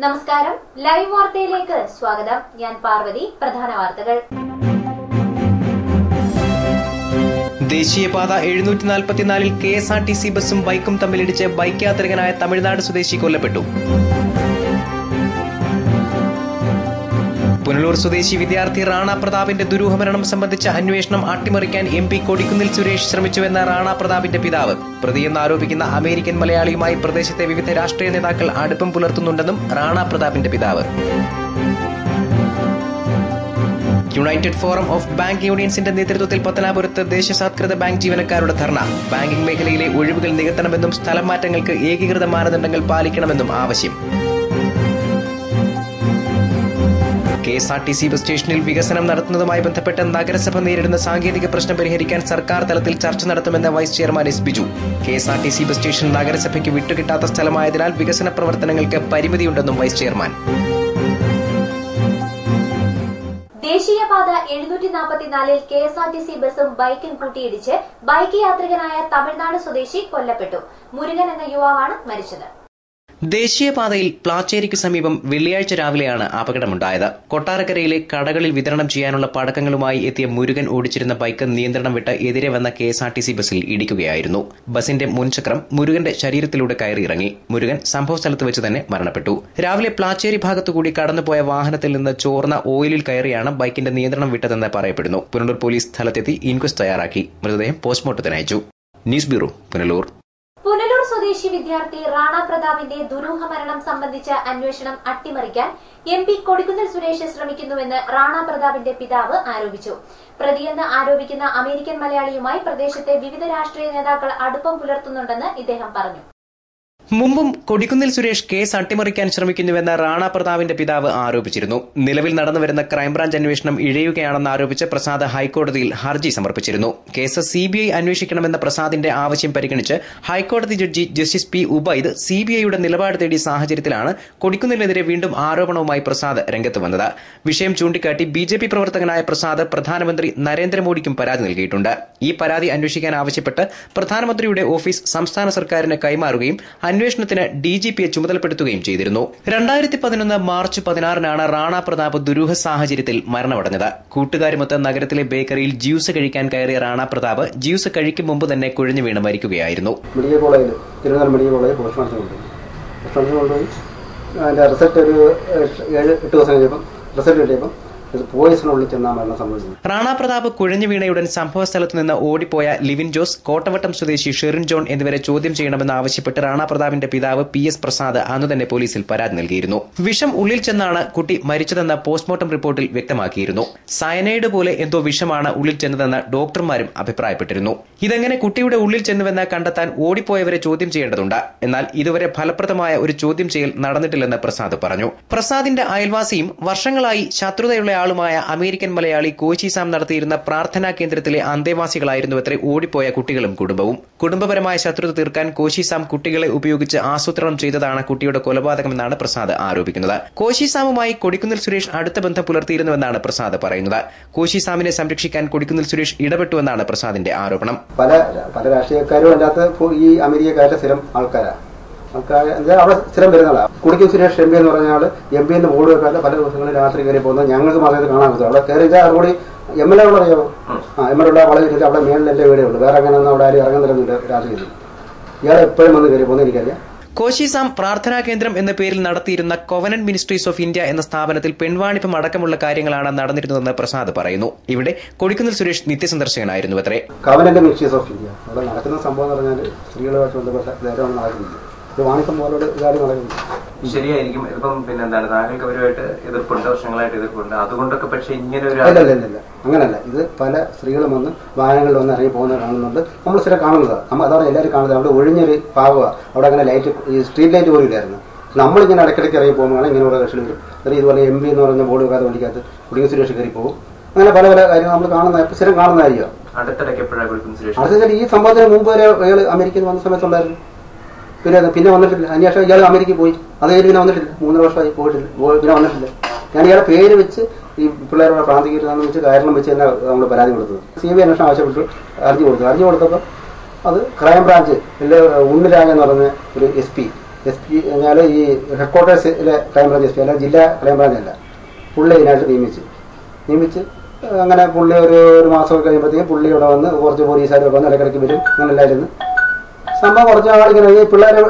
നമസ്കാരം, ലൈവ് വാർത്തയിലേക്ക് സ്വാഗതം. ഞാൻ പാർവതി. പ്രധാന വാർത്തകൾ. ദേശീയപാത 744-ൽ KSRTC ബസും ബൈക്കും തമ്മിലിടിച്ച് ബൈക്ക് യാത്രികനായ തമിഴ്നാട് സ്വദേശി കൊല്ലപ്പെട്ടു. പുനലൂർ സ്വദേശി വിദ്യാർത്ഥി റാണ പ്രതാപിന്റെ ദുരൂഹമരണം സംബന്ധിച്ച അന്വേഷണം അട്ടിമറിക്കാൻ MP കൊടിക്കുന്നിൽ സുരേഷ് ശ്രമിച്ചുവെന്ന റാണ പ്രതാപിന്റെ പിതാവ്. പ്രതിയെന്ന് ആരോപിക്കുന്ന അമേരിക്കൻ മലയാളിയുമായി പ്രദേശത്തെ വിവിധ രാഷ്ട്രീയ നേതാക്കൾ അടുപ്പം പുലർത്തുന്നുണ്ടെന്നും റാണ പ്രതാപിന്റെ പിതാവ്. യുണൈറ്റഡ് ഫോറം ഓഫ് ബാങ്ക് യൂണിയൻസിന്റെ നേതൃത്വത്തിൽ പത്തനാപുരത്ത് ദേശസാത്കൃത ബാങ്ക് ജീവനക്കാരുടെ ധർണ. ബാങ്കിംഗ് മേഖലയിലെ ഒഴിവുകൾ നികത്തണമെന്നും സ്ഥലം മാറ്റങ്ങൾക്ക് ഏകീകൃത മാനദണ്ഡങ്ങൾ പാലിക്കണമെന്നും ആവശ്യം. KSRTC ബസ് സ്റ്റേഷനിൽ വികസനം നടത്തുന്നതുമായി ബന്ധപ്പെട്ട് നഗരസഭ നേരിടുന്ന സാങ്കേതിക പ്രശ്നം പരിഹരിക്കാൻ സർക്കാർ തലത്തിൽ ചർച്ച നടത്തുമെന്ന് vice chairman S. Biju. KSRTC bus station നഗരസഭയ്ക്ക് വിട്ടുകിട്ടാത്ത സ്ഥലമായതിനാൽ വികസന പ്രവർത്തനങ്ങൾക്ക് പരിമിതിയുണ്ടെന്നും വൈസ് ചെയർമാൻ. ദേശീയപാത 744-ൽ KSRTC ബസും ബൈക്കും കൂട്ടിയിടിച്ച് ബൈക്ക് യാത്രികനായ തമിഴ്നാട് സ്വദേശി കൊല്ലപ്പെട്ടു. മുരുകൻ എന്ന യുവാവാണ് മരിച്ചത്. ദേശീയപാതയിൽ പ്ലാച്ചേരിക്ക് സമീപം വെള്ളിയാഴ്ച രാവിലെയാണ് അപകടമുണ്ടായത്. കൊട്ടാരക്കരയിലെ കടകളിൽ വിതരണം ചെയ്യാനുള്ള പടക്കങ്ങളുമായി എത്തിയ മുരുകൻ ഓടിച്ചിരുന്ന ബൈക്ക് നിയന്ത്രണം വിട്ട് എതിരെ വന്ന KSRTC ബസിൽ ഇടിക്കുകയായിരുന്നു. ബസിന്റെ മുൻചക്രം മുരുകന്റെ ശരീരത്തിലൂടെ കയറിയിറങ്ങി. മുരുകൻ സംഭവസ്ഥലത്ത് വെച്ച് തന്നെ മരണപ്പെട്ടു. രാവിലെ പ്ലാച്ചേരി ഭാഗത്തുകൂടി കടന്നുപോയ വാഹനത്തിൽ നിന്ന് ചോർന്ന ഓയിലിൽ കയറിയാണ് ബൈക്കിന്റെ നിയന്ത്രണം വിട്ടതെന്ന് പറയപ്പെടുന്നു. പുനലൂർ പോലീസ് സ്ഥലത്തെത്തി ഇൻക്വസ്റ്റ് തയ്യാറാക്കി. മൃതദേഹം പോസ്റ്റ്മോർട്ടത്തിന് അയച്ചു. News bureau, Punalur. പുനലൂർ സ്വദേശി വിദ്യാർത്ഥി റാണ പ്രതാപിന്റെ ദുരൂഹ മരണം സംബന്ധിച്ച അന്വേഷണം അട്ടിമറിക്കാൻ MP കൊടിക്കുന്നിൽ സുരേഷ് ശ്രമിക്കുന്നുവെന്ന് റാണ പ്രതാപിന്റെ പിതാവ് ആരോപിച്ചു. പ്രതിയെന്ന് ആരോപിക്കുന്ന അമേരിക്കൻ മലയാളിയുമായി പ്രദേശത്തെ വിവിധ രാഷ്ട്രീയ നേതാക്കൾ അടുപ്പം പുലർത്തുന്നുണ്ടെന്ന് ഇദ്ദേഹം പറഞ്ഞു. മുമ്പും കൊടിക്കുന്നിൽ സുരേഷ് കേസ് അട്ടിമറിക്കാൻ ശ്രമിക്കുന്നുവെന്ന് റാണ പ്രതാപിന്റെ പിതാവ് ആരോപിച്ചിരുന്നു. നിലവിൽ നടന്നുവരുന്ന ക്രൈംബ്രാഞ്ച് അന്വേഷണം ഇഴയുകയാണെന്ന് ആരോപിച്ച് പ്രസാദ് ഹൈക്കോടതിയിൽ ഹർജി സമർപ്പിച്ചിരുന്നു. കേസ് CBI അന്വേഷിക്കണമെന്ന പ്രസാദിന്റെ ആവശ്യം പരിഗണിച്ച് ഹൈക്കോടതി ജഡ്ജി ജസ്റ്റിസ് P. ഉബൈദ് CBIയുടെ നിലപാട് തേടിയ സാഹചര്യത്തിലാണ് കൊടിക്കുന്നിലിനെതിരെ വീണ്ടും ആരോപണവുമായി പ്രസാദ് രംഗത്ത് വന്നത്. വിഷയം ചൂണ്ടിക്കാട്ടി BJP പ്രവർത്തകനായ പ്രസാദ് പ്രധാനമന്ത്രി നരേന്ദ്രമോദിക്കും പരാതി നൽകിയിട്ടുണ്ട്. ഈ പരാതി അന്വേഷിക്കാൻ ആവശ്യപ്പെട്ട് പ്രധാനമന്ത്രിയുടെ ഓഫീസ് സംസ്ഥാന സർക്കാരിന് കൈമാറുകയും അന്വേഷണത്തിന് DGPയെ ചുമതലപ്പെടുത്തുകയും ചെയ്തിരുന്നു. 2011 മാർച്ച് 16-നാണ് റാണ പ്രതാപ് ദുരൂഹ സാഹചര്യത്തിൽ മരണമടഞ്ഞത്. കൂട്ടുകാരുമൊത്ത് നഗരത്തിലെ ബേക്കറിയിൽ ജ്യൂസ് കഴിക്കാൻ കയറിയ റാണ പ്രതാപ് ജ്യൂസ് കഴിക്കും മുമ്പ് തന്നെ കുഴഞ്ഞു വീണ് മരിക്കുകയായിരുന്നു. മെഡിക്കൽ കോളേജിൽ തിരുവനന്തപുരം മെഡിക്കൽ കോളേജിൽ പോസ്റ്റ്മോർട്ടം കൊണ്ടുപോയി അതിന്റെ റിസൾട്ട് ഒരു 7-8 ദിവസം കഴിഞ്ഞപ്പം റിസൾട്ട് കിട്ടിയപ്പം റാണ പ്രതാപ് കുഴഞ്ഞു വീണയുടൻ സംഭവസ്ഥലത്ത് നിന്ന് ഓടിപ്പോയ ലിവിൻ ജോസ്, കോട്ടവട്ടം സ്വദേശി ഷെറിൻ ജോൺ എന്നിവരെ ചോദ്യം ചെയ്യണമെന്ന് ആവശ്യപ്പെട്ട് റാണ പ്രതാപിന്റെ പിതാവ് PS പ്രസാദ് അന്നു തന്നെ പോലീസിൽ പരാതി നൽകിയിരുന്നു. വിഷം ഉള്ളിൽ ചെന്നാണ് കുട്ടി മരിച്ചതെന്ന് പോസ്റ്റ്മോർട്ടം റിപ്പോർട്ടിൽ വ്യക്തമാക്കിയിരുന്നു. സയനൈഡ് പോലെ എന്തോ വിഷമാണ് ഉള്ളിൽ ചെന്നതെന്ന് ഡോക്ടർമാരും അഭിപ്രായപ്പെട്ടിരുന്നു. ഇതെങ്ങനെ കുട്ടിയുടെ ഉള്ളിൽ ചെന്നുവെന്ന് കണ്ടെത്താൻ ഓടിപ്പോയവരെ ചോദ്യം ചെയ്യേണ്ടതുണ്ട്. എന്നാൽ ഇതുവരെ ഫലപ്രദമായ ഒരു ചോദ്യം ചെയ്യൽ നടന്നിട്ടില്ലെന്ന് പ്രസാദ് പറഞ്ഞു. പ്രസാദിന്റെ അയൽവാസിയും വർഷങ്ങളായി ശത്രുതയുള്ള ആളുമായ അമേരിക്കൻ മലയാളി കോശി സാം നടത്തിയിരുന്ന പ്രാർത്ഥനാ കേന്ദ്രത്തിലെ അന്തേവാസികളായിരുന്നുവത്രേ ഓടിപ്പോയ കുട്ടികളും കുടുംബവും. കുടുംബപരമായ ശത്രുത തീർക്കാൻ കോശി സാം കുട്ടികളെ ഉപയോഗിച്ച് ആസൂത്രണം ചെയ്തതാണ് കുട്ടിയുടെ കൊലപാതകമെന്നാണ് പ്രസാദ് ആരോപിക്കുന്നത്. കോശി സാമുമായി കൊടിക്കുന്നിൽ സുരേഷ് അടുത്ത ബന്ധം പുലർത്തിയിരുന്നുവെന്നാണ് പ്രസാദ് പറയുന്നത്. കോശി സാമിനെ സംരക്ഷിക്കാൻ കൊടിക്കുന്നിൽ സുരേഷ് ഇടപെട്ടുവെന്നാണ് പ്രസാദിന്റെ ആരോപണം. പല രാഷ്ട്രീയക്കാരും അല്ലാത്ത ഈ അമേരിക്കക്കാരുടെ സ്ഥിരം ആൾക്കാരാണ്. അവിടെ സ്ഥിരം വരുന്ന ആളാണ്. കൊടിക്കുന്നിൽ സുരേഷ് MP എന്ന് പറഞ്ഞ ആള് MP ബോർഡ് വെക്കാതെ പല ദിവസങ്ങളിൽ രാത്രി കയറി പോകുന്നത് ഞങ്ങൾക്ക് മാത്രമേ കാണാൻ പറ്റും. അവിടെ കയറി കൂടി MLA അറിയാമോ? MLA വളരെ അവിടെ മേളിൽ എന്റെ വീടേ ഉള്ളൂ. വേറെ അങ്ങനെയൊന്നും അവിടെ ആരും ഇറങ്ങുന്നില്ല രാത്രി. ഇയാൾ എപ്പോഴും വന്ന് കയറി പോകുന്നത് എനിക്കറിയാം. കോശി സാം പ്രാർത്ഥനാ കേന്ദ്രം എന്ന പേരിൽ നടത്തിയിരുന്ന കോവനന്റ് മിനിസ്ട്രീസ് ഓഫ് ഇന്ത്യ എന്ന സ്ഥാപനത്തിൽ പെൺവാണിപ്പം അടക്കമുള്ള കാര്യങ്ങളാണ് നടന്നിരുന്നതെന്ന് പ്രസാദ് പറയുന്നു. ഇവിടെ കൊടിക്കുന്നിൽ സുരേഷ് നിത്യസന്ദർശകനായിരുന്നു അത്രേ. കോവനന്റ് മിനിസ്ട്രീസ് ഓഫ് ഇന്ത്യ അവിടെ നടക്കുന്ന സംഭവം എന്ന് പറഞ്ഞാൽ സ്ത്രീകളുമായിട്ട് ബന്ധപ്പെട്ട നേരമാണ് നടക്കുന്നത്. വാണിപ്പം പോലുള്ള കാര്യം നടക്കുന്നു. ശരിയായിരിക്കും. ഇപ്പം പിന്നെന്താണ് താങ്കൾക്ക് അവരുമായിട്ട് എതിർപ്പുണ്ട്, വർഷങ്ങളായിട്ട് എതിർപ്പുണ്ട്, അതുകൊണ്ടൊക്കെ. പക്ഷെ ഇങ്ങനെ ഒരു അല്ലല്ല അങ്ങനല്ല. ഇത് പല സ്ത്രീകളും വന്ന് വാഹനങ്ങളിൽ വന്ന് ഇറങ്ങി പോകുന്നത് കാണുന്നുണ്ട്. നമ്മൾ സ്ഥിരം കാണുന്നതാണ്. അതാണ് എല്ലാവരും കാണുന്നത്. അവിടെ ഒഴിഞ്ഞൊരു ഭാഗമാണ്. അവിടെ അങ്ങനെ ലൈറ്റ്, ഈ സ്ട്രീറ്റ് ലൈറ്റ് പോലും ഇല്ലായിരുന്നു. നമ്മളിങ്ങനെ ഇടയ്ക്കിടയ്ക്ക് ഇറങ്ങി പോകുമ്പോഴാണ് ഇങ്ങനെയുള്ള കക്ഷികൾ വരും. ഇതുപോലെ MP എന്ന് പറഞ്ഞ ബോർഡ് വെക്കാതെ വണ്ടിക്കകത്ത് കൊടിക്കുന്നിൽ സുരേഷ് കയറി പോകും. അങ്ങനെ പല പല കാര്യങ്ങൾ നമ്മൾ കാണുന്ന സ്ഥിരം കാണുന്നതായിരിക്കും. അടുത്തിടയ്ക്ക് ഈ സംഭവത്തിന് മുമ്പ് വരെ അയാൾ അമേരിക്കയിൽ വന്ന സമയത്തുണ്ടായിരുന്നു. പിന്നെ വന്നിട്ടില്ല. അതിനുശേഷം ഇയാൾ അമേരിക്കയിൽ പോയി. അത് കഴിഞ്ഞ് പിന്നെ വന്നിട്ടില്ല. 3 വർഷമായി പോയിട്ടില്ല. പിന്നെ വന്നിട്ടില്ല. ഞാൻ ഇയാളെ പേര് വെച്ച് ഈ പിള്ളേരുടെ പ്രാന്തികരുതാന്ന് വെച്ച് കാരണം വെച്ച് തന്നെ നമ്മൾ പരാതി കൊടുത്തത്. CBI അന്വേഷണം ആവശ്യപ്പെട്ടു ഹർജി കൊടുത്തപ്പോൾ അത് ക്രൈംബ്രാഞ്ച് ഉണ്ണിരാജ എന്ന് പറഞ്ഞ ഒരു SP SP എന്നാൽ ഈ ഹെഡ്ക്വാർട്ടേഴ്സിലെ ക്രൈംബ്രാഞ്ച് SP അല്ല, ജില്ലാ ക്രൈംബ്രാഞ്ച് അല്ല, പുള്ളി ഇതിനായിട്ട് നിയമിച്ച് അങ്ങനെ പുള്ളി ഒരു മാസം കഴിയുമ്പോഴത്തേക്കും പുള്ളി ഇവിടെ വന്ന് കുറച്ച് പോലീസുകാരൊക്കെ വന്ന് ഇടയ്ക്കിടയ്ക്ക് വരും. അങ്ങനെ എല്ലായിരുന്നു സംഭവം. കുറച്ച് ആളിങ്ങനെ ഈ പിള്ളേരെ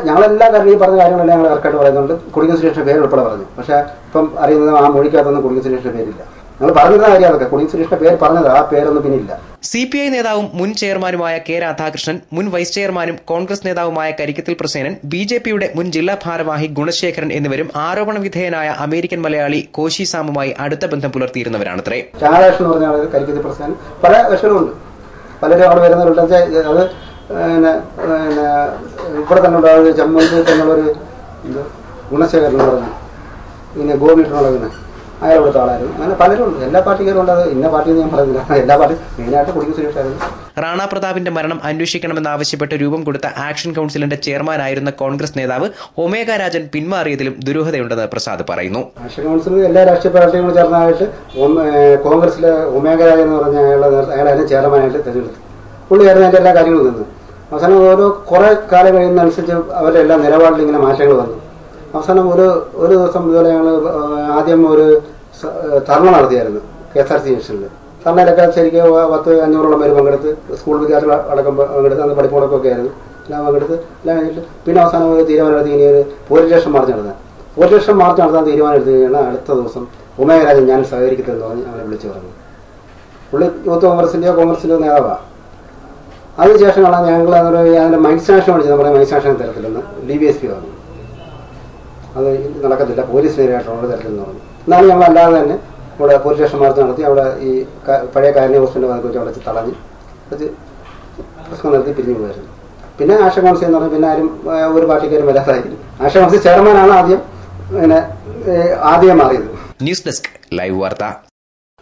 ഞങ്ങളെല്ലാ കാര്യം ഈ പറഞ്ഞ കാര്യങ്ങളെല്ലാം ഞങ്ങൾ കറക്റ്റായിട്ട് പറയുന്നുണ്ട്. കുടിക്കുന്ന സുരേഷിന്റെ പേര് ഉൾപ്പെടെ പറഞ്ഞു. പക്ഷേ ഇപ്പം അറിയുന്നത് ആ മൊഴിക്കകത്തൊന്നും കുടിക്കുന്ന സുരേഷിന്റെ പേരില്ല. ഞങ്ങൾ പറഞ്ഞിരുന്ന കാര്യം അതൊക്കെ കുടിക്കുന്ന സുരേഷിന്റെ പേര് പറഞ്ഞത്, ആ പേരൊന്നും പിന്നില്ല. CPI നേതാവും മുൻ ചെയർമാനുമായ K. രാധാകൃഷ്ണൻ, മുൻ വൈസ് ചെയർമാനും കോൺഗ്രസ് നേതാവുമായ കരിക്കത്തിൽ പ്രസേനൻ, BJPയുടെ മുൻ ജില്ലാ ഭാരവാഹി ഗുണശേഖരൻ എന്നിവരും ആരോപണ വിധേയനായ അമേരിക്കൻ മലയാളി കോശി സാമുമായി അടുത്ത ബന്ധം പുലർത്തിയിരുന്നവരാണത്രേ. രാധാകൃഷ്ണൻ എന്ന് പറഞ്ഞാൽ കരിക്കത്തിൽ പ്രസേനൻ പല വിഷയങ്ങളുണ്ട്. പലരും അവിടെ വരുന്നവരുണ്ട്. അത് ഇവിടെ തന്നെ ഉണ്ടാകുന്നത് ചമ്മന്തി തന്നുള്ളൊരു ഗുണശേഖരൻ എന്ന് പറഞ്ഞു, പിന്നെ ഗോപിട്ടുള്ള അയാൾ ഇവിടുത്തെ ആളായിരുന്നു. അങ്ങനെ പലരും ഉണ്ട്. എല്ലാ പാർട്ടിക്കാരും ഉണ്ട്. അത് ഇന്ന പാർട്ടി ഞാൻ പറയുന്നില്ല. എല്ലാ പാർട്ടി മെയിനായിട്ട് കുടിക്കുന്ന സുരേഷായിരുന്നു. റാണാ പ്രതാപിന്റെ മരണം അന്വേഷിക്കണമെന്നാവശ്യപ്പെട്ട് രൂപം കൊടുത്ത ആക്ഷൻ കൌൺസിലിന്റെ ചെയർമാനായിരുന്ന കോൺഗ്രസ് നേതാവ് ഒമേഗ രാജൻ പിന്മാറിയതിലും ദുരൂഹതയുണ്ടെന്ന് പ്രസാദ് പറയുന്നു. ആക്ഷൻ കൌൺസിലിൽ എല്ലാ രാഷ്ട്രീയ പാർട്ടികളും ചേർന്നായിട്ട് കോൺഗ്രസിലെ ഒമേഗ രാജൻ എന്ന് പറഞ്ഞ അയാളായിരുന്നു ചെയർമാനായിട്ട് തെരഞ്ഞെടുത്തു. പുള്ളിയായിരുന്നു അതിന്റെ എല്ലാ കാര്യങ്ങളും നിന്ന്. അവസാനം കുറെ കാലം കഴിയുന്നതനുസരിച്ച് അവരുടെ എല്ലാ നിലപാടിൽ ഇങ്ങനെ മാറ്റങ്ങൾ വന്നു. അവസാനം ഒരു ദിവസം ഇതുപോലെ ഞങ്ങൾ ആദ്യം ഒരു ധർണ നടത്തിയായിരുന്നു KSRTC ജംഗ്ഷനിൽ. ധർണയിലൊക്കെ ശരിക്കും 100-500 പേര് പങ്കെടുത്ത്, സ്കൂൾ വിദ്യാർത്ഥികൾ അടക്കം പങ്കെടുത്ത്, അന്ന് പഠിപ്പുകളൊക്കെ ആയിരുന്നു. എല്ലാം പങ്കെടുത്ത് എല്ലാം കഴിഞ്ഞിട്ട് പിന്നെ അവസാനം ഒരു തീരുമാനം എടുത്ത് ഇനി ഒരു പോലീസ് സ്റ്റേഷൻ മാർച്ച് നടത്താൻ തീരുമാനം എടുത്തു കഴിഞ്ഞാൽ അടുത്ത ദിവസം ഒമേഗ രാജൻ ഞാൻ സഹകരിക്കട്ടെന്ന് പറഞ്ഞ് അവരെ വിളിച്ചു പറഞ്ഞു. പുള്ളി യൂത്ത് കോൺഗ്രസിന്റെ നേതാവാണ്. അതിനുശേഷമാണ് ഞങ്ങൾ അതിന്റെ മൈൻഡ് സാങ്ഷൻ വിളിച്ചത്. നമ്മുടെ മൈൻഡ് സാങ്ഷൻ തരത്തില്ലെന്ന് DVSP പറഞ്ഞു. അത് നടക്കത്തില്ല, പോലീസിനെതിരായിട്ടുള്ള തരത്തിലെന്ന് പറഞ്ഞു. എന്നാലും ഞങ്ങൾ അല്ലാതെ തന്നെ ഇവിടെ പോലീസ് സ്റ്റേഷൻ മാർച്ച് നടത്തി അവിടെ ഈ പഴയ കാരുണ്യ ഹോസ്പിറ്റലിന്റെ ഭാഗത്ത് വെച്ച് അവിടെ തടഞ്ഞ് വെച്ച് പ്രശ്നം നടത്തി പിരിഞ്ഞു പോയായിരുന്നു. പിന്നെ ആക്ഷൻ കൗൺസിൽ എന്ന് പറഞ്ഞാൽ പിന്നെ ആരും ഒരു പാർട്ടിക്കാരും വരാതായിരുന്നു. ആക്ഷൻ കൗൺസിൽ ചെയർമാനാണ് ആദ്യം മാറിയത്. ന്യൂസ് ഡെസ്ക് ലൈവ് വാർത്ത.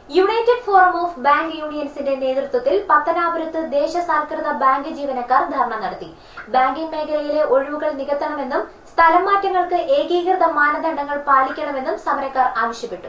യുണൈറ്റഡ് ഫോറം ഓഫ് ബാങ്ക് യൂണിയൻസിന്റെ നേതൃത്വത്തിൽ പത്തനാപുരത്ത് ദേശസാൽകൃത ബാങ്ക് ജീവനക്കാർ ധർണ നടത്തി. ബാങ്കിംഗ് മേഖലയിലെ ഒഴിവുകൾ നികത്തണമെന്നും സ്ഥലം മാറ്റങ്ങൾക്ക് ഏകീകൃത മാനദണ്ഡങ്ങൾ പാലിക്കണമെന്നും സമരക്കാർ ആവശ്യപ്പെട്ടു.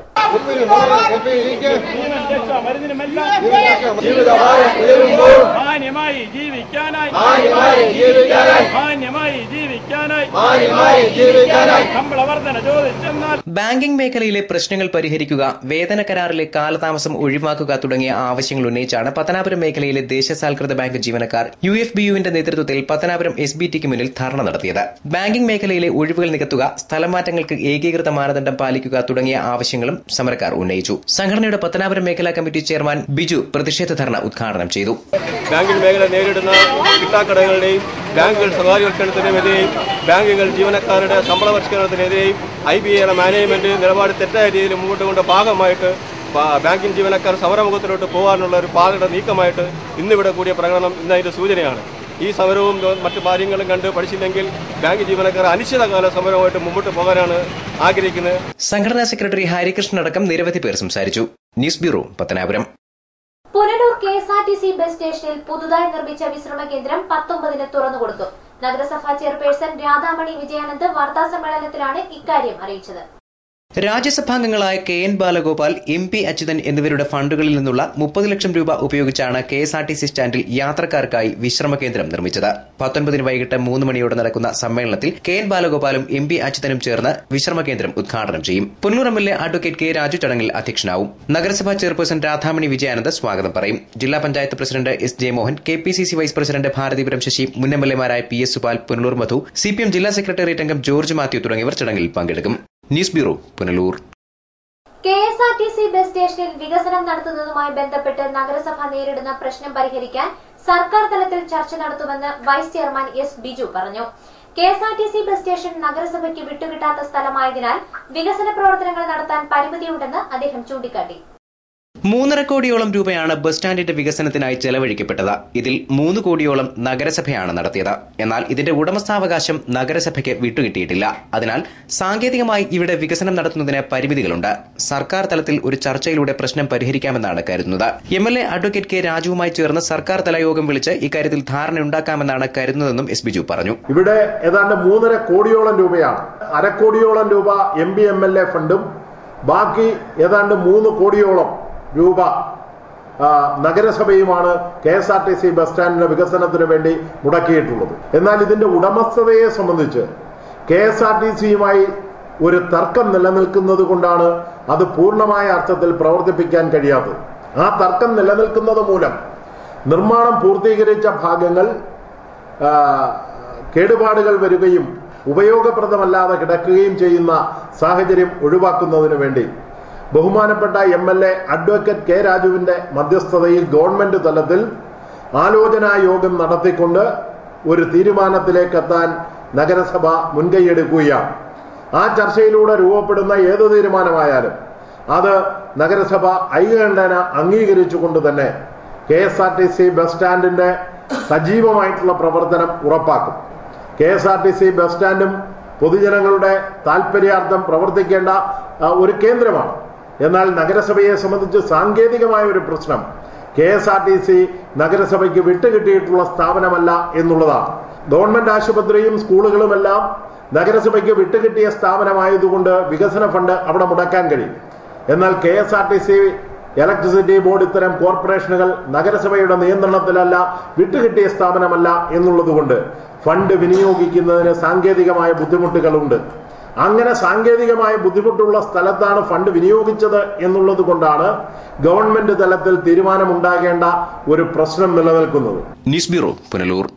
ബാങ്കിംഗ് മേഖലയിലെ പ്രശ്നങ്ങൾ പരിഹരിക്കുക, വേതന കരാറിലെ കാലതാമസം ഒഴിവാക്കുക തുടങ്ങിയ ആവശ്യങ്ങൾ ഉന്നയിച്ചാണ് പത്തനാപുരം മേഖലയിലെ ദേശസാൽകൃത ബാങ്ക് ജീവനക്കാർ UFBUവിന്റെ നേതൃത്വത്തിൽ പത്തനാപുരം SBTക്ക് മുന്നിൽ ധർണ നടത്തിയത്. ബാങ്കിംഗ് മേഖലയിലെ ഒഴിവുകൾ നികത്തുക, സ്ഥലമാറ്റങ്ങൾക്ക് ഏകീകൃത മാനദണ്ഡം പാലിക്കുക തുടങ്ങിയ ആവശ്യങ്ങളും സമരക്കാർ ഉന്നയിച്ചു. സംഘടനയുടെ പത്തനാപുരം മേഖലാ കമ്മിറ്റി ചെയർമാൻ ബിജു പ്രതിഷേധ ധർണ ഉദ്ഘാടനം ചെയ്തു. ബാങ്കിംഗ് മേഖല നേരിടുന്ന കിട്ടാക്കടകളുടെയും ബാങ്കുകൾ സ്വകാര്യവൽക്കരണത്തിനെതിരെയും ബാങ്കുകൾ ജീവനക്കാരുടെ ശമ്പള പരിഷ്കരണത്തിനെതിരെയും IBA മാനേജ്മെന്റ് നിലപാട് തെറ്റായ രീതിയിൽ മുമ്പോട്ട് കൊണ്ട് ഭാഗമായിട്ട് ബാങ്കിംഗ് ജീവനക്കാർ സമരമുഖത്തിലോട്ട് പോകാനുള്ള ഒരു പാതയുടെ നീക്കമായിട്ട് ഇന്നിവിടെ കൂടിയ പ്രകടനം ഇന്നതിന്റെ സൂചനയാണ്. ഈ സമരവും മറ്റു കാര്യങ്ങളും കണ്ട് പഠിച്ചില്ലെങ്കിൽ ബാങ്ക് ജീവനക്കാർ അനിശ്ചിതകാല സമരമായിട്ട് മുമ്പോട്ട് പോകാനാണ് ആഗ്രഹിക്കുന്നത്. സംഘടനാ സെക്രട്ടറി ഹരികൃഷ്ണൻ അടക്കം നിരവധി പേർ സംസാരിച്ചു. News bureau, Pathanapuram. Punalur KSRTC bus സ്റ്റേഷനിൽ പുതുതായി നിർമ്മിച്ച വിശ്രമ കേന്ദ്രം 19-ന് തുറന്നുകൊടുത്തു. നഗരസഭാ ചെയർപേഴ്സൺ രാധാമണി വിജയാനന്ദ് വാർത്താസമ്മേളനത്തിലാണ് ഇക്കാര്യം അറിയിച്ചത്. രാജ്യസഭാംഗങ്ങളായ KN ബാലഗോപാൽ, MP അച്യുതൻ എന്നിവരുടെ ഫണ്ടുകളിൽ നിന്നുള്ള 30 ലക്ഷം രൂപ ഉപയോഗിച്ചാണ് KSRTC സ്റ്റാൻഡിൽ യാത്രക്കാർക്കായി വിശ്രമ കേന്ദ്രം നിർമ്മിച്ചത്. 19-ന് വൈകിട്ട് 3 മണിയോടെ നടക്കുന്ന സമ്മേളനത്തിൽ KN ബാലഗോപാലും MP അച്യുതനും ചേർന്ന് വിശ്രമ കേന്ദ്രം ഉദ്ഘാടനം ചെയ്യും. Punalur MLA advocate K. Raju ചടങ്ങിൽ അധ്യക്ഷനാവും. നഗരസഭാ ചെയർപേഴ്സൺ രാധാമണി വിജയാനന്ദ് സ്വാഗതം പറയും. ജില്ലാ panchayat president S. Jayamohan, KPCC vice president Bharathipuram Sasi, മുൻ MLAമാരായ PS. സുപാൽ, പുനലൂർ മധു, CPM ജില്ലാ സെക്രട്ടേറിയറ്റ് അംഗം ജോർജ് മാത്യു തുടങ്ങിയവർ ചടങ്ങിൽ പങ്കെടുക്കും. News bureau, Punalur. KSRTC bus സ്റ്റേഷനിൽ വികസനം നടത്തുന്നതുമായി ബന്ധപ്പെട്ട് നഗരസഭ നേരിടുന്ന പ്രശ്നം പരിഹരിക്കാൻ സർക്കാർ തലത്തിൽ ചർച്ച നടത്തുമെന്ന് വൈസ് ചെയർമാൻ S. ബിജു പറഞ്ഞു. KSRTC ബസ് സ്റ്റേഷൻ നഗരസഭയ്ക്ക് വിട്ടുകിട്ടാത്ത സ്ഥലമായതിനാൽ വികസന പ്രവർത്തനങ്ങൾ നടത്താൻ പരിമിതിയുണ്ടെന്ന് അദ്ദേഹം ചൂണ്ടിക്കാട്ടി. 3.5 കോടിയോളം രൂപയാണ് ബസ് സ്റ്റാൻഡിന്റെ വികസനത്തിനായി ചെലവഴിക്കപ്പെട്ടത്. ഇതിൽ 3 കോടിയോളം നഗരസഭയാണ് നടത്തിയത്. എന്നാൽ ഇതിന്റെ ഉടമസ്ഥാവകാശം നഗരസഭയ്ക്ക് വിട്ടുകിട്ടിയിട്ടില്ല. അതിനാൽ സാങ്കേതികമായി ഇവിടെ വികസനം നടത്തുന്നതിന് പരിമിതികളുണ്ട്. സർക്കാർ തലത്തിൽ ഒരു ചർച്ചയിലൂടെ പ്രശ്നം പരിഹരിക്കാമെന്നാണ് കരുതുന്നത്. MLA advocate K. രാജുവുമായി ചേർന്ന് സർക്കാർ തല യോഗം വിളിച്ച് ഇക്കാര്യത്തിൽ ധാരണയുണ്ടാക്കാമെന്നാണ് കരുതുന്നതെന്നും S. ബിജു പറഞ്ഞു. ഇവിടെ ഏതാണ്ട് 3.5 കോടിയോളം രൂപയാണ്. 1/2 കോടിയോളം രൂപ MP MLA ഫണ്ടും ബാക്കി ഏതാണ്ട് 3 കോടിയോളം രൂപ നഗരസഭയുമാണ് KSRTC ബസ് സ്റ്റാൻഡിന്റെ വികസനത്തിന് വേണ്ടി മുടക്കിയിട്ടുള്ളത്. എന്നാൽ ഇതിന്റെ ഉടമസ്ഥതയെ സംബന്ധിച്ച് KSRTCയുമായി ഒരു തർക്കം നിലനിൽക്കുന്നത് കൊണ്ടാണ് അത് പൂർണ്ണമായ അർത്ഥത്തിൽ പ്രവർത്തിപ്പിക്കാൻ കഴിയാത്തത്. ആ തർക്കം നിലനിൽക്കുന്നത് മൂലം നിർമ്മാണം പൂർത്തീകരിച്ച ഭാഗങ്ങൾ കേടുപാടുകൾ വരികയും ഉപയോഗപ്രദമല്ലാതെ കിടക്കുകയും ചെയ്യുന്ന സാഹചര്യം ഒഴിവാക്കുന്നതിനു വേണ്ടി ബഹുമാനപ്പെട്ട MLA അഡ്വക്കേറ്റ് K. രാജുവിന്റെ മധ്യസ്ഥതയിൽ ഗവൺമെന്റ് തലത്തിൽ ആലോചനാ യോഗം നടത്തിക്കൊണ്ട് ഒരു തീരുമാനത്തിലേക്കെത്താൻ നഗരസഭ മുൻകൈയെടുക്കുകയാണ്. ആ ചർച്ചയിലൂടെ രൂപപ്പെടുന്ന ഏത് തീരുമാനമായാലും അത് നഗരസഭ ഐകകണ്ഠേന അംഗീകരിച്ചുകൊണ്ട് തന്നെ KSRTC ബസ് സ്റ്റാൻഡിന്റെ സജീവമായിട്ടുള്ള പ്രവർത്തനം ഉറപ്പാക്കും. KSRTC ബസ് സ്റ്റാൻഡും പൊതുജനങ്ങളുടെ താൽപര്യാർത്ഥം പ്രവർത്തിക്കേണ്ട ഒരു കേന്ദ്രമാണ്. എന്നാൽ നഗരസഭയെ സംബന്ധിച്ച് സാങ്കേതികമായ ഒരു പ്രശ്നം KSRTC നഗരസഭയ്ക്ക് വിട്ടുകിട്ടിയിട്ടുള്ള സ്ഥാപനമല്ല എന്നുള്ളതാണ്. ഗവൺമെന്റ് ആശുപത്രിയും സ്കൂളുകളുമെല്ലാം നഗരസഭയ്ക്ക് വിട്ടുകിട്ടിയ സ്ഥാപനമായതുകൊണ്ട് വികസന ഫണ്ട് അവിടെ മുടക്കാൻ കഴിയും. എന്നാൽ KSRTC ഇലക്ട്രിസിറ്റി ബോർഡ് ഇത്തരം കോർപ്പറേഷനുകൾ നഗരസഭയുടെ നിയന്ത്രണത്തിലല്ല, വിട്ടുകിട്ടിയ സ്ഥാപനമല്ല എന്നുള്ളതുകൊണ്ട് ഫണ്ട് വിനിയോഗിക്കുന്നതിന് സാങ്കേതികമായ ബുദ്ധിമുട്ടുകളുണ്ട്. അങ്ങനെ സാങ്കേതികമായ ബുദ്ധിമുട്ടുള്ള സ്ഥലത്താണ് ഫണ്ട് വിനിയോഗിച്ചത് എന്നുള്ളത് കൊണ്ടാണ് ഗവൺമെന്റ് തലത്തിൽ തീരുമാനമുണ്ടാകേണ്ട ഒരു പ്രശ്നം നിലനിൽക്കുന്നത്. News bureau, Punalur.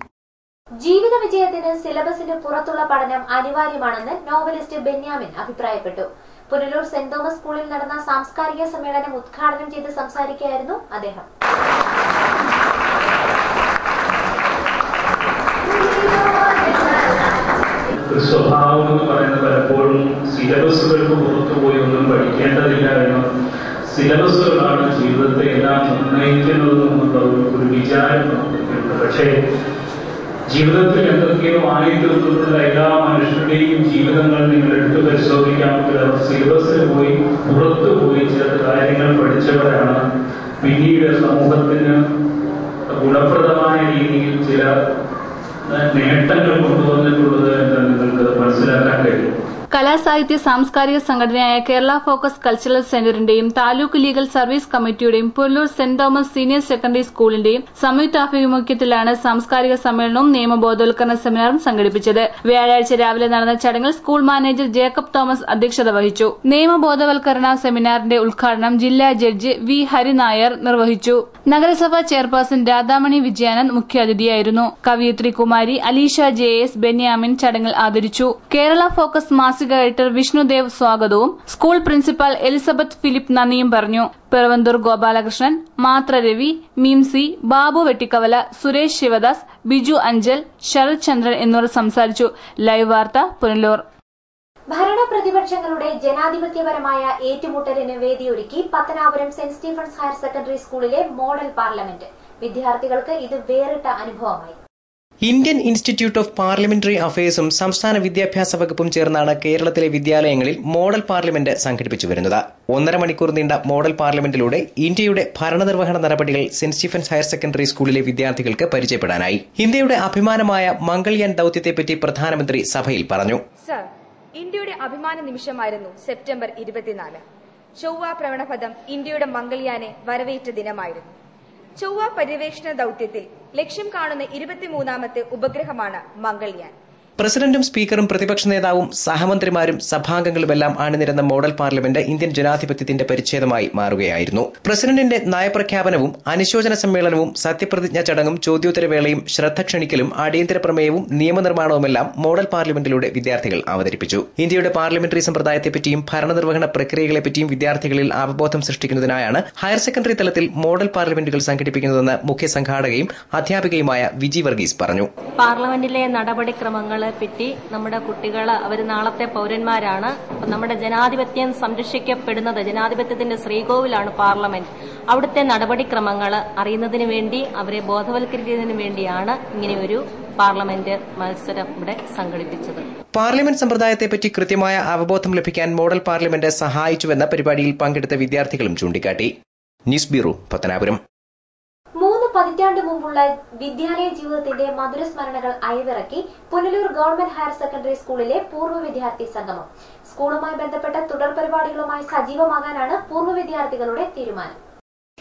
ജീവിത വിജയത്തിന് സിലബസിന് പുറത്തുള്ള പഠനം അനിവാര്യമാണെന്ന് നോവലിസ്റ്റ് ബെന്യാമിൻ അഭിപ്രായപ്പെട്ടു. പുനലൂർ സെന്റ് തോമസ് സ്കൂളിൽ നടന്ന സാംസ്കാരിക സമ്മേളനം ഉദ്ഘാടനം ചെയ്ത് സംസാരിക്കുകയായിരുന്നു അദ്ദേഹം. സ്വഭാവം എന്ന് പറയുന്നത് പലപ്പോഴും സിലബസുകൾക്ക് പുറത്തുപോയി ഒന്നും പഠിക്കേണ്ടതില്ല എന്നും സിലബസുകളാണ് ജീവിതത്തെ എല്ലാം നിർണ്ണയിക്കുന്നതെന്നും ഒരു വിചാരം നമുക്കുണ്ട്. പക്ഷേ ജീവിതത്തിൽ എന്തൊക്കെയോ ആയിത്തീർന്നിട്ടുള്ള എല്ലാ മനുഷ്യരുടെയും ജീവിതങ്ങൾ നിങ്ങൾ എടുത്തു പരിശോധിക്കാമെങ്കിൽ അവർ സിലബസിൽ പോയി പുറത്തു പോയി ചില കാര്യങ്ങൾ പഠിച്ചവരാണ് പിന്നീട് സമൂഹത്തിന് ഗുണപ്രദമായ രീതിയിൽ ചില നേട്ടങ്ങൾ കൊണ്ടുവന്നിട്ടുള്ളത് എന്ന് നിങ്ങൾക്ക് മനസ്സിലാക്കാൻ കഴിയും. കലാസാഹിത്യ സാംസ്കാരിക സംഘടനയായ കേരള ഫോക്കസ് കൾച്ചറൽ സെന്ററിന്റെയും താലൂക്ക് ലീഗൽ സർവീസ് കമ്മിറ്റിയുടെയും പുനലൂർ സെന്റ് തോമസ് സീനിയർ സെക്കൻഡറി സ്കൂളിന്റെയും സംയുക്താഭിമുഖ്യത്തിലാണ് സാംസ്കാരിക സമ്മേളനവും നിയമബോധവൽക്കരണ സെമിനാറും സംഘടിപ്പിച്ചത്. വ്യാഴാഴ്ച രാവിലെ നടന്ന ചടങ്ങിൽ സ്കൂൾ മാനേജർ ജേക്കബ് തോമസ് അധ്യക്ഷത വഹിച്ചു. നിയമബോധവൽക്കരണ സെമിനാറിന്റെ ഉദ്ഘാടനം ജില്ലാ ജഡ്ജി വി ഹരിനായർ നിർവഹിച്ചു. നഗരസഭാ ചെയർപേഴ്സൺ രാധാമണി വിജയാനന്ദ് മുഖ്യാതിഥിയായിരുന്നു. കവയിത്രി കുമാരി അലീഷ JS ബെന്യാമിൻ ചടങ്ങിൽ ആദരിച്ചു. കേരള ഫോക്കസ് മാസിക എഡിറ്റർ വിഷ്ണുദേവ് സ്വാഗതവും സ്കൂൾ പ്രിൻസിപ്പൽ എലിസബത്ത് ഫിലിപ്പ് നന്ദിയും പറഞ്ഞു. പിറവന്തൂർ ഗോപാലകൃഷ്ണൻ, മാത്ര രവി, മീംസി, ബാബു വെട്ടിക്കവല, സുരേഷ് ശിവദാസ്, ബിജു അഞ്ചൽ, ശരത് ചന്ദ്രൻ എന്നിവർ സംസാരിച്ചു. ലൈവ് വാർത്ത, പുനലൂർ. ഭരണ പ്രതിപക്ഷങ്ങളുടെ ജനാധിപത്യപരമായ ഏറ്റുമുട്ടലിന് വേദിയൊരുക്കി പത്തനാപുരം സെന്റ് സ്റ്റീഫൻസ് ഹയർ സെക്കൻഡറി സ്കൂളിലെ മോഡൽ പാർലമെന്റ്. വിദ്യാർത്ഥികൾക്ക് ഇത് വേറിട്ട അനുഭവമായി. ഇന്ത്യൻ ഇൻസ്റ്റിറ്റ്യൂട്ട് ഓഫ് പാർലമെന്ററി അഫയേഴ്സും സംസ്ഥാന വിദ്യാഭ്യാസ വകുപ്പും ചേർന്നാണ് കേരളത്തിലെ വിദ്യാലയങ്ങളിൽ മോഡൽ പാർലമെന്റ് സംഘടിപ്പിച്ചു വരുന്നത്. 1.5 മണിക്കൂർ നീണ്ട മോഡൽ പാർലമെന്റിലൂടെ ഇന്ത്യയുടെ ഭരണനിർവഹണ നടപടികൾ സെന്റ് സ്റ്റീഫൻസ് ഹയർ സെക്കൻഡറി സ്കൂളിലെ വിദ്യാർത്ഥികൾക്ക് പരിചയപ്പെടാനായി. ഇന്ത്യയുടെ അഭിമാനമായ മംഗൾയാൻ ദൌത്യത്തെപ്പറ്റി പ്രധാനമന്ത്രി സഭയിൽ പറഞ്ഞു. സർ, ഇന്ത്യയുടെ അഭിമാന നിമിഷമായിരുന്നു സെപ്റ്റംബർ 24. ചൊവ്വ ഭ്രമണപഥം ഇന്ത്യയുടെ മംഗൾയാനെ വരവേറ്റ ദിനമായിരുന്നു. ചൊവ്വ പര്യവേഷണ ദൌത്യത്തിൽ ലക്ഷ്യം കാണുന്ന 23ാമത്തെ ഉപഗ്രഹമാണ് മംഗൾയാൻ. പ്രസിഡന്റും സ്പീക്കറും പ്രതിപക്ഷ നേതാവും സഹമന്ത്രിമാരും സഭാംഗങ്ങളുമെല്ലാം അണിനിരന്ന മോഡൽ പാർലമെന്റ് ഇന്ത്യൻ ജനാധിപത്യത്തിന്റെ പരിച്ഛേദമായി മാറുകയായിരുന്നു. പ്രസിഡന്റിന്റെ നയപ്രഖ്യാപനവും അനുശോചന സമ്മേളനവും സത്യപ്രതിജ്ഞാ ചടങ്ങും ചോദ്യോത്തരവേളയും ശ്രദ്ധ ക്ഷണിക്കലും അടിയന്തര പ്രമേയവും നിയമനിർമ്മാണവുമെല്ലാം മോഡൽ പാർലമെന്റിലൂടെ വിദ്യാർത്ഥികൾ അവതരിപ്പിച്ചു. ഇന്ത്യയുടെ പാർലമെന്ററി സമ്പ്രദായത്തെപ്പറ്റിയും ഭരണനിർവഹണ പ്രക്രിയകളെപ്പറ്റിയും വിദ്യാർത്ഥികളിൽ അവബോധം സൃഷ്ടിക്കുന്നതിനായാണ് ഹയർ സെക്കൻഡറി തലത്തിൽ മോഡൽ പാർലമെന്റുകൾ സംഘടിപ്പിക്കുന്നതെന്ന് മുഖ്യ സംഘാടകയും അധ്യാപികയുമായ വിജി വർഗീസ് പറഞ്ഞു. പാർലമെന്റിലെ നടപടിക്രമങ്ങൾ പറ്റി നമ്മുടെ കുട്ടികൾ അവർ നാളത്തെ പൌരന്മാരാണ്. നമ്മുടെ ജനാധിപത്യം സംരക്ഷിക്കപ്പെടുന്നത്, ജനാധിപത്യത്തിന്റെ ശ്രീകോവിലാണ് പാർലമെന്റ്. അവിടുത്തെ നടപടിക്രമങ്ങൾ അറിയുന്നതിന് വേണ്ടി, അവരെ ബോധവൽക്കരിക്കുന്നതിന് വേണ്ടിയാണ് ഇങ്ങനെയൊരു പാർലമെന്റ് മത്സരം ഇവിടെ സംഘടിപ്പിച്ചത്. പാർലമെന്റ് സമ്പ്രദായത്തെപ്പറ്റി കൃത്യമായ അവബോധം ലഭിക്കാൻ മോഡൽ പാർലമെന്റ് സഹായിച്ചുവെന്ന പരിപാടിയിൽ പങ്കെടുത്ത വിദ്യാർത്ഥികളും ചൂണ്ടിക്കാട്ടി. News bureau, Pathanapuram. 3 പതിറ്റാണ്ട് മുമ്പുള്ള വിദ്യാലയ ജീവിതത്തിന്റെ മധുരസ്മരണകൾ അയവിറക്കി പുനലൂർ ഗവൺമെന്റ് ഹയർ സെക്കൻഡറി സ്കൂളിലെ പൂർവ്വ വിദ്യാർത്ഥി സംഗമം. സ്കൂളുമായി ബന്ധപ്പെട്ട തുടർ പരിപാടികളുമായി സജീവമാകാനാണ് പൂർവ്വ വിദ്യാർത്ഥികളുടെ തീരുമാനം.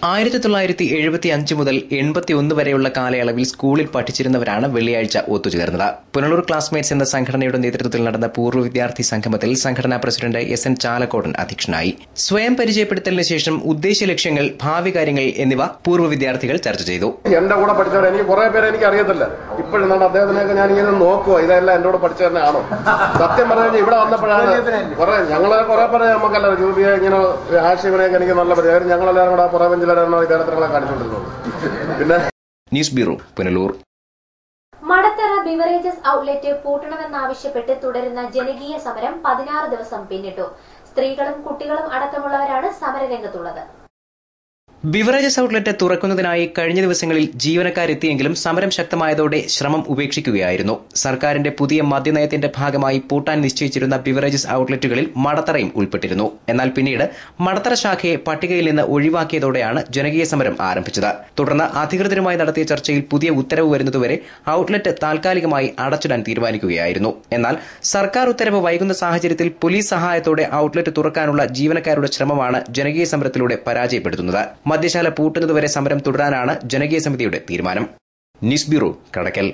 1975 മുതൽ 81 വരെയുള്ള കാലയളവിൽ സ്കൂളിൽ പഠിച്ചിരുന്നവരാണ് വെള്ളിയാഴ്ച ഒത്തുചേർന്നത്. പുനലൂർ ക്ലാസ്മേറ്റ്സ് എന്ന സംഘടനയുടെ നേതൃത്വത്തിൽ നടന്ന പൂർവ്വ വിദ്യാർത്ഥി സംഗമത്തിൽ സംഘടനാ പ്രസിഡന്റ് SN ചാലക്കോടൻ അധ്യക്ഷനായി. സ്വയം പരിചയപ്പെടുത്തലിന് ശേഷം ഉദ്ദേശ ലക്ഷ്യങ്ങൾ, ഭാവി കാര്യങ്ങൾ എന്നിവ പൂർവ്വ വിദ്യാർത്ഥികൾ ചർച്ച ചെയ്തു. എന്റെ കൂടെ പഠിച്ചവരെ എനിക്ക് കുറെ പേരെ എനിക്ക് അറിയത്തില്ല. ഇപ്പോഴും അദ്ദേഹത്തിനൊക്കെ ഞാൻ ഇങ്ങനെ നോക്കുക, ഇതെല്ലാം എന്റെ കൂടെ പഠിച്ചു തന്നെ ആണോ? സത്യം പറഞ്ഞു ഇവിടെ വന്നപ്പോഴാണ് ഞങ്ങളെ കുറെ പേരെ നമുക്കല്ല ജൂബിയെ ഇങ്ങനെ ആശയവിനെയൊക്കെ എനിക്ക് നല്ല പരിചയം. ഞങ്ങളെല്ലാവരും കൂടെ പുറ ബെഞ്ചിലാണ് ഇദ്ദേഹത്തിനെ കാണിച്ചുകൊണ്ടിരുന്നത്. പിന്നെ news bureau, Punalur. Madathara beverages outlet പൂട്ടണമെന്നാവശ്യപ്പെട്ട് തുടരുന്ന ജനകീയ സമരം 16 ദിവസം പിന്നിട്ടു. സ്ത്രീകളും കുട്ടികളും അടക്കമുള്ളവരാണ് സമരരംഗത്തുള്ളത്. ബിവറേജസ് ഔട്ട്ലെറ്റ് തുറക്കുന്നതിനായി കഴിഞ്ഞ ദിവസങ്ങളിൽ ജീവനക്കാരെത്തിയെങ്കിലും സമരം ശക്തമായതോടെ ശ്രമം ഉപേക്ഷിക്കുകയായിരുന്നു. സർക്കാരിന്റെ പുതിയ മദ്യനയത്തിന്റെ ഭാഗമായി പൂട്ടാൻ നിശ്ചയിച്ചിരുന്ന ബിവറേജസ് ഔട്ട്ലെറ്റുകളിൽ മടത്തറയും ഉൾപ്പെട്ടിരുന്നു. എന്നാൽ പിന്നീട് മടത്തറ ശാഖയെ പട്ടികയിൽ നിന്ന് ഒഴിവാക്കിയതോടെയാണ് ജനകീയ സമരം ആരംഭിച്ചത്. തുടർന്ന് അധികൃതരുമായി നടത്തിയ ചർച്ചയിൽ പുതിയ ഉത്തരവ് വരുന്നതുവരെ ഔട്ട്ലെറ്റ് താൽക്കാലികമായി അടച്ചിടാൻ തീരുമാനിക്കുകയായിരുന്നു. എന്നാൽ സർക്കാർ ഉത്തരവ് വൈകുന്ന സാഹചര്യത്തിൽ പോലീസ് സഹായത്തോടെ ഔട്ട്ലെറ്റ് തുറക്കാനുള്ള ജീവനക്കാരുടെ ശ്രമമാണ് ജനകീയ സമരത്തിലൂടെ പരാജയപ്പെടുത്തുന്നത്. മദ്യശാല പൂട്ടുന്നതുവരെ സമരം തുടരാനാണ് ജനകീയ സമിതിയുടെ തീരുമാനം. ന്യൂസ് ബ്യൂറോ, കടക്കൽ.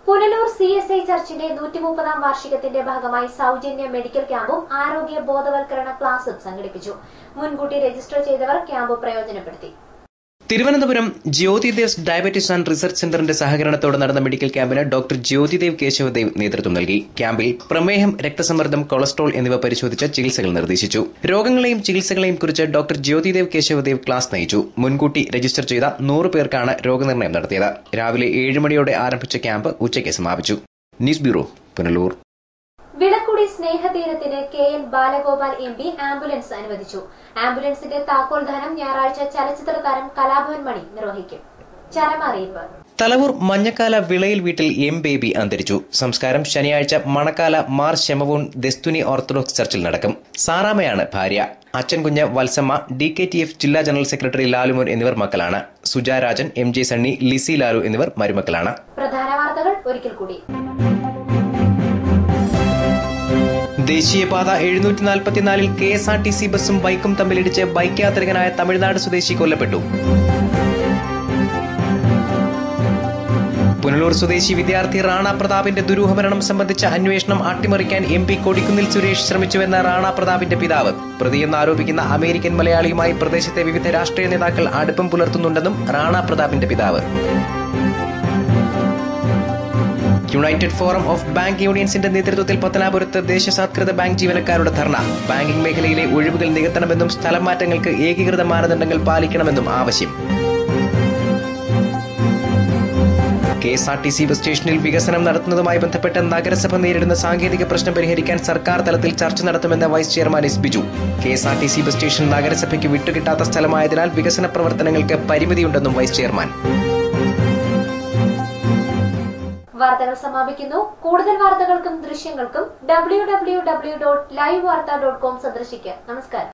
പുനലൂർ CSI ചർച്ചിന്റെ 130ാം വാർഷികത്തിന്റെ ഭാഗമായി സൌജന്യ മെഡിക്കൽ ക്യാമ്പും ആരോഗ്യ ബോധവൽക്കരണ ക്ലാസും സംഘടിപ്പിച്ചു. മുൻകൂട്ടി രജിസ്റ്റർ ചെയ്തവർ ക്യാമ്പ് പ്രയോജനപ്പെടുത്തി. Thiruvananthapuram Jyothidev diabetes and research സെന്ററിന്റെ സഹകരണത്തോടെ നടന്ന മെഡിക്കൽ ക്യാമ്പിന് ഡോക്ടർ ജ്യോതിദേവ് കേശവദേവ് നേതൃത്വം നൽകി. ക്യാമ്പിൽ പ്രമേഹം, രക്തസമ്മർദ്ദം, കൊളസ്ട്രോൾ എന്നിവ പരിശോധിച്ച് ചികിത്സകൾ നിർദ്ദേശിച്ചു. രോഗങ്ങളെയും ചികിത്സകളെയും കുറിച്ച് ഡോക്ടർ ജ്യോതിദേവ് കേശവദേവ് ക്ലാസ് നയിച്ചു. മുൻകൂട്ടി രജിസ്റ്റർ ചെയ്ത 100 പേർക്കാണ് രോഗനിർണയം നടത്തിയത്. രാവിലെ 7 മണിയോടെ ആരംഭിച്ച ക്യാമ്പ് ഉച്ചയ്ക്ക് സമാപിച്ചു. News bureau, Punalur. വിളക്കുടി സ്നേഹതീരത്തിന് KN ബാലഗോപാൽ MP ആംബുലൻസ് അനുവദിച്ചു. ആംബുലൻസിന്റെ താക്കോൽദാനം ഞായറാഴ്ച ചലച്ചിത്ര താരം കലാഭവൻ മണി നിർവഹിക്കും. ചരമറിയിപ്പ്. തലവൂർ മഞ്ഞക്കാല വിളയിൽ വീട്ടിൽ M ബേബി അന്തരിച്ചു. സംസ്കാരം ശനിയാഴ്ച മണക്കാല മാർ ശെമവൂൺ ദെസ്തുനി ഓർത്തഡോക്സ് ചർച്ചിൽ നടക്കും. സാറാമയാണ് ഭാര്യ. അച്ഛൻ കുഞ്ഞ്, വത്സമ്മ, DKTF ജില്ലാ ജനറൽ സെക്രട്ടറി ലാലുമോൻ എന്നിവർ മക്കളാണ്. സുജാരാജൻ, MJ സണ്ണി, ലിസി ലാലു എന്നിവർ മരുമക്കളാണ്. പ്രധാന വാർത്തകൾ ഒരിക്കൽ കൂടി. ദേശീയപാത 744-ൽ KSRTC ബസും ബൈക്കും തമ്മിലിടിച്ച് ബൈക്ക് യാത്രികനായ തമിഴ്നാട് സ്വദേശി കൊല്ലപ്പെട്ടു. പുനലൂർ സ്വദേശി വിദ്യാർത്ഥി റാണ പ്രതാപിന്റെ ദുരൂഹമരണം സംബന്ധിച്ച അന്വേഷണം അട്ടിമറിക്കാൻ MP കൊടിക്കുന്നിൽ സുരേഷ് ശ്രമിച്ചുവെന്ന റാണ പ്രതാപിന്റെ പിതാവ്. പ്രതിയെന്ന് ആരോപിക്കുന്ന അമേരിക്കൻ മലയാളിയുമായി പ്രദേശത്തെ വിവിധ രാഷ്ട്രീയ നേതാക്കൾ അടുപ്പം പുലർത്തുന്നുണ്ടെന്നും റാണ പ്രതാപിന്റെ പിതാവ്. യുണൈറ്റഡ് ഫോറം ഓഫ് ബാങ്ക് യൂണിയൻസിന്റെ നേതൃത്വത്തിൽ പത്തനാപുരത്ത് ദേശസാത്കൃത ബാങ്ക് ജീവനക്കാരുടെ ധർണ. ബാങ്കിംഗ് മേഖലയിലെ ഒഴിവുകൾ നികത്തണമെന്നും സ്ഥലം മാറ്റങ്ങൾക്ക് ഏകീകൃത മാനദണ്ഡങ്ങൾ പാലിക്കണമെന്നും ആവശ്യം. KSRTC ബസ് സ്റ്റേഷനിൽ വികസനം നടത്തുന്നതുമായി ബന്ധപ്പെട്ട് നഗരസഭ നേരിടുന്ന സാങ്കേതിക പ്രശ്നം പരിഹരിക്കാൻ സർക്കാർ തലത്തിൽ ചർച്ച നടത്തുമെന്ന് vice chairman S Biju. KSRTC bus station നഗരസഭയ്ക്ക് വിട്ടുകിട്ടാത്ത സ്ഥലമായതിനാൽ വികസന പ്രവർത്തനങ്ങൾക്ക് പരിമിതിയുണ്ടെന്നും വൈസ് ചെയർമാൻ. വാർത്തകൾ സമാപിക്കുന്നു. കൂടുതൽ വാർത്തകൾക്കും ദൃശ്യങ്ങൾക്കും www.livevarta.com സന്ദർശിക്കുക. നമസ്കാരം.